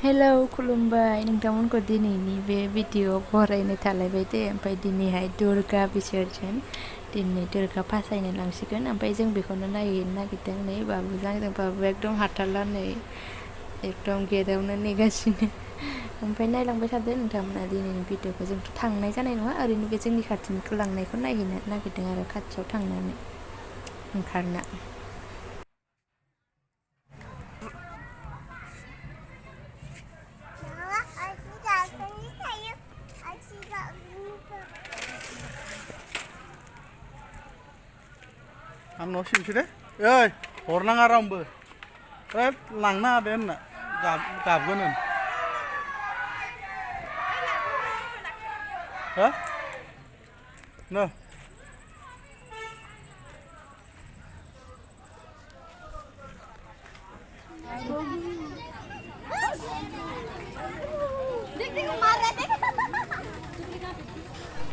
Hello खुलुमबाय नोंथांमोनखौ दिनैनि बे भिडिअ बरायनो थालायबाय दे ओमफ्राय दिनैहाय दुर्गा बिसर्जन दिनै दुर्गा फासायनो लांसिगोन ओमफ्राय जों बेखौनो नायहैनो नागिरदों नै बाबुजों आंजों बाबुआ एकदम हाथारला नै एकदम गेटआवनो नेगासिनो ओमफ्राय नायलांबाय थादो नोंथांमोना दिनैनि भिडिअखौ जोंथ' थांनाय जानाय नङा ओरैनो बे जोंनि खाथिनिखौ लांनायखौ नायहैनो नागिरदों आरो खाथियाव थांनानै ओंखारना आं न' सिमसो दे ओइ हरनाङा रावनोबो ओइ लांनाङा दे होनना गाबगोन होन हो नो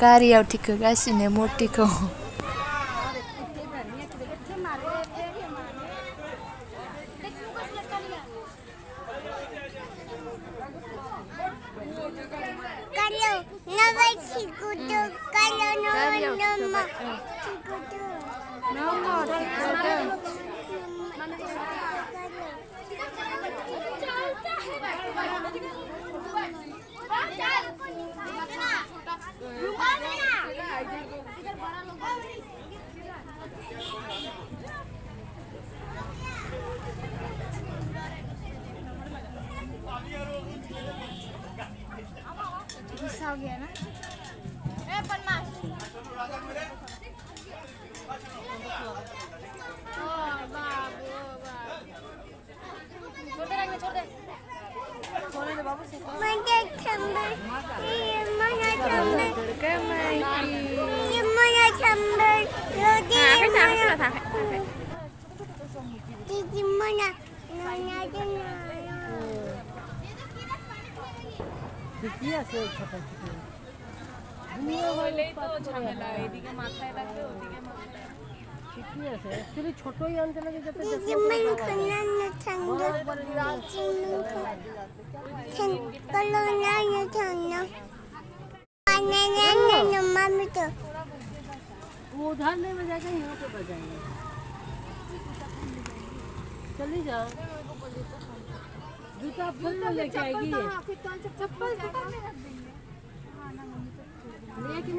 गारियाव थिखोगासिनो मुर्तिखौ हो गया ना पण मास छोड़ दे बाबू से ঠিকই আছে ছোট ছোট বুড়ো হলেই তো ঝামেলা এদিকে মাথায় লাগবে ওদিকে মাথায় ঠিকই আছে অ্যাকচুয়ালি ছোটই আনতে লাগে যাতে उधर नहीं बजाएगा यहाँ पे बजाएंगे चली जाओ जूता फुल में लेके आएगी चप्पल दुकान में रख देंगे लेकिन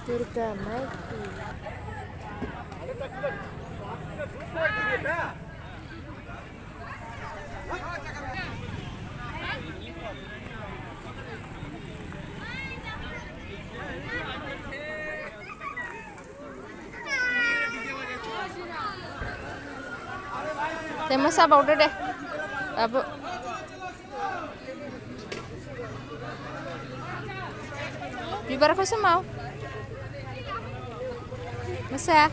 दुर्गा माई की Saya bawa deh, Abu. Bibar apa sih mau? Masa?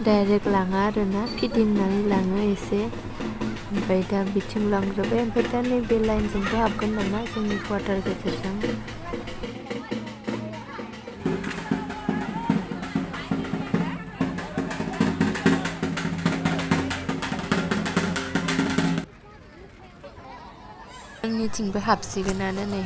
Direct लाङा आरोना फिदिंनानै लाङो एसे ओमफ्राय दा बिथिं लांग्रोबाय ओमफ्राय दा नैबे लाइनजोंबो हाबगोन नामा जोंनि क्वार्टार गेजेरजों जोंनिथिंबो हाबसिगोनानो नै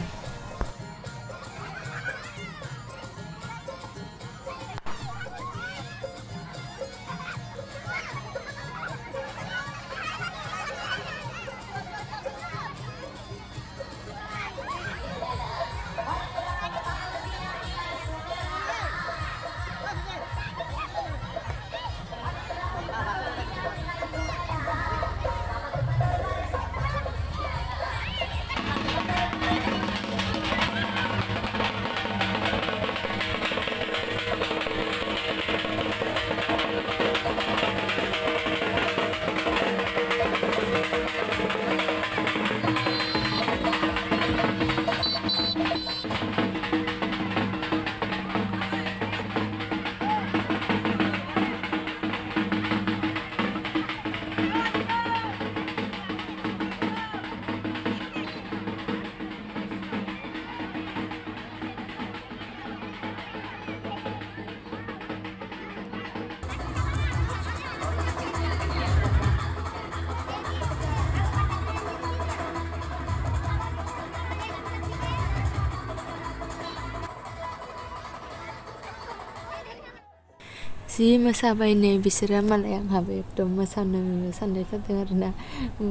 जि मोसाबाय नै बिसोरो मालाय आंहाबो एकदम मोसानो साननाय जादों आरोना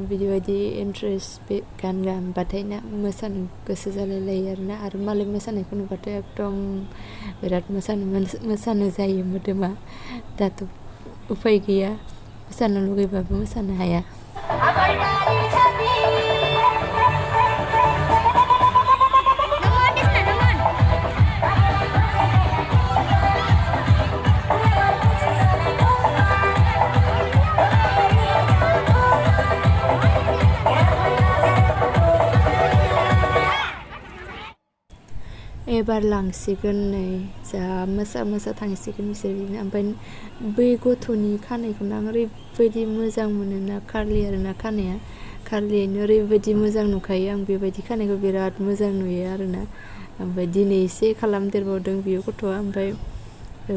बिदिबायदि इन्ट्रेस्ट बे गान गानबाथाय ना मोसानो गोसो जालायलायो आरोना आरो मालाय मोसानायखौ नुबाथाय एकदम बिराद मोसानो जायो मोदोमा दाथ' उफाय गैया मोसानो लुगैबाबो मोसानो हाया एबार लांसिगोन नै जा मोसा थांसिगोन बिसोर बिदिनो ओमफ्राय बै गथ'नि खानायखौनो आं ओरैबायदि मोजां मोनोना कार्लि आरोना खानाया कार्लियैनो ओरैबायदि मोजां नुखायो आं बेबायदि खानायखौ बिराद मोजां नुयो आरोना ओमफ्राय दिनै एसे खालामदेरबावदों बियो गथ'आ ओमफ्राय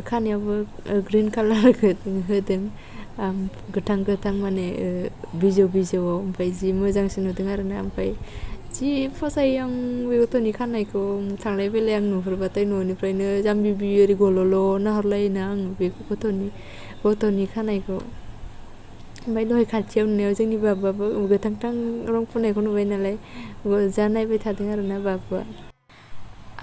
खानायावबो ग्रिन कालार होदों गोथां माने बिजौआव ओमफ्राय जि मोजांसिन नुदों आरोना ओमफ्राय जि फसायो आं बे गथ'नि खानायखौ थांलाय फैलाय आं नुहुरबाथाय न'निफ्रायनो जाम्बि ओरै गल'ल' नाहरलायोना आं बे गथ'नि खानायखौ ओमफ्राय दहाय खाथियाव नुनायाव जोंनि बाबुआबो गोथां रं फुननायखौ नुबाय नालाय जा नायबाय थादों आरोना बाबुआ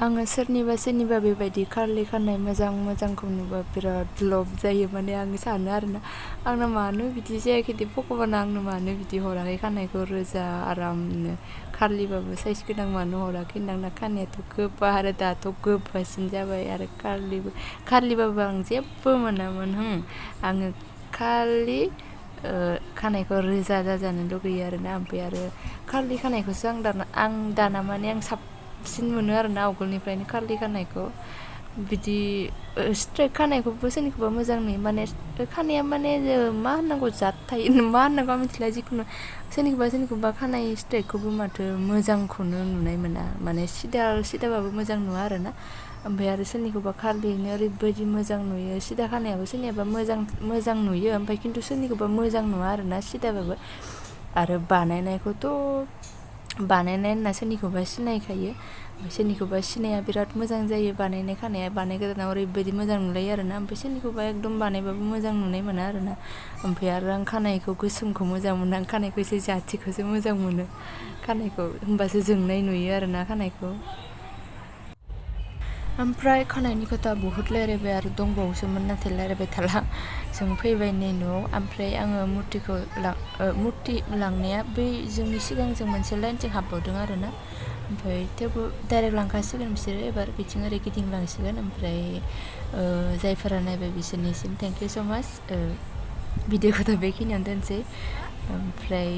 आङो सोरनिबा बेबायदि कार्लि खानाय मोजांखौ नुबा बिराद लब जायो माने आं सानो आरोना आंना मानो बिदि जायाखै दे भगबाना आंनो मानो बिदि हराखै खानायखौ रोजा आरामनो कार्लिबाबो साइज गोनां मानो हराखै आंना खानायाथ' गोबा आरो दाथ' गोबासिन जाबाय आरो कार्लिबाबो आं जेबो मोनामोन आङो खालि खानायखौ रोजा जाजानो लुगैयो आरोना ओमफ्राय आरो कार्लि खानायखौसो आं दाना माने आं साबसिन मोनो आरोना आवगोलनिफ्रायनो कार्लि खानायखौ बिदि स्ट्रेट खानायखौबो सोरनिखौबा मोजां नुयो माने खानाया माने मा होननांगौ जात थायो मा होननांगौ आं मिथिला जिखुनु सोरनिखौबा खानाय स्ट्रेटखौबो माथो मोजांखौनो नुनाय मोना माने सिदाबाबो मोजां नुवा आरोना ओमफ्राय आरो सोरनिखौबा कार्लियैनो ओरैबायदि मोजां नुयो सिदा खानायाबो सोरनियाबा मोजां नुयो ओमफ्राय खिन्थु सोरनिखौबा मोजां नुवा आरोना सिदाबाबो आरो बानायनाय होनना सोरनिखौबा सिनायखायो सोरनिखौबा सिनाया बिराद मोजां जायो बानायनाय खानाया बानाय गोदानाव ओरैबायदि मोजां नुलायो आरोना ओमफ्राय सोरनिखौबा एकदम बानायबाबो मोजां नुनाय मोना आरोना ओमफ्राय आरो आं खानायखौ गोसोमखौ मोजां मोनो आं खानायखौ एसे जाथिखौसो मोजां मोनो खानायखौ होमबासो जोंनाय नुयो आरोना खानायखौ ओमफ्राय खानायनि खोथा बहुद रायलायबाय आरो दंबावोसोमोन नाथाय रायलायबाय थाला जों फैबाय नै न'आव ओमफ्राय आङो मुर्ति लांनाया बै जोंनि सिगांजों मोनसे लाइनजों हाबबावदों आरोना ओमफ्राय थेवबो डाइरेक्ट लांखासिगोन बिसोरो एबार बिथिं ओरै गिदिंलांसिगोन ओमफ्राय जायफोरा नायबाय बिसोरनिसिम थेंक इउ स' माच भिडिअखौथ' बेखिनियावनो दोनसै ओमफ्राय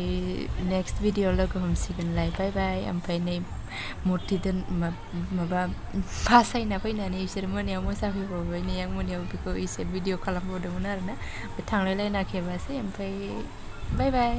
नेक्स्ट भिडिअ लोगो हमसिगोनलाय बाय बाय ओमफ्राय नै मुर्ति माबा फासायना फैनानै बिसोर मोनायाव मोसाफैबावबाय नै आं मोनायाव बेखौ एसे भिडिअ खालामबावदोंमोन आरोना थांलायलायना खेबासै ओमफ्राय बाय बाय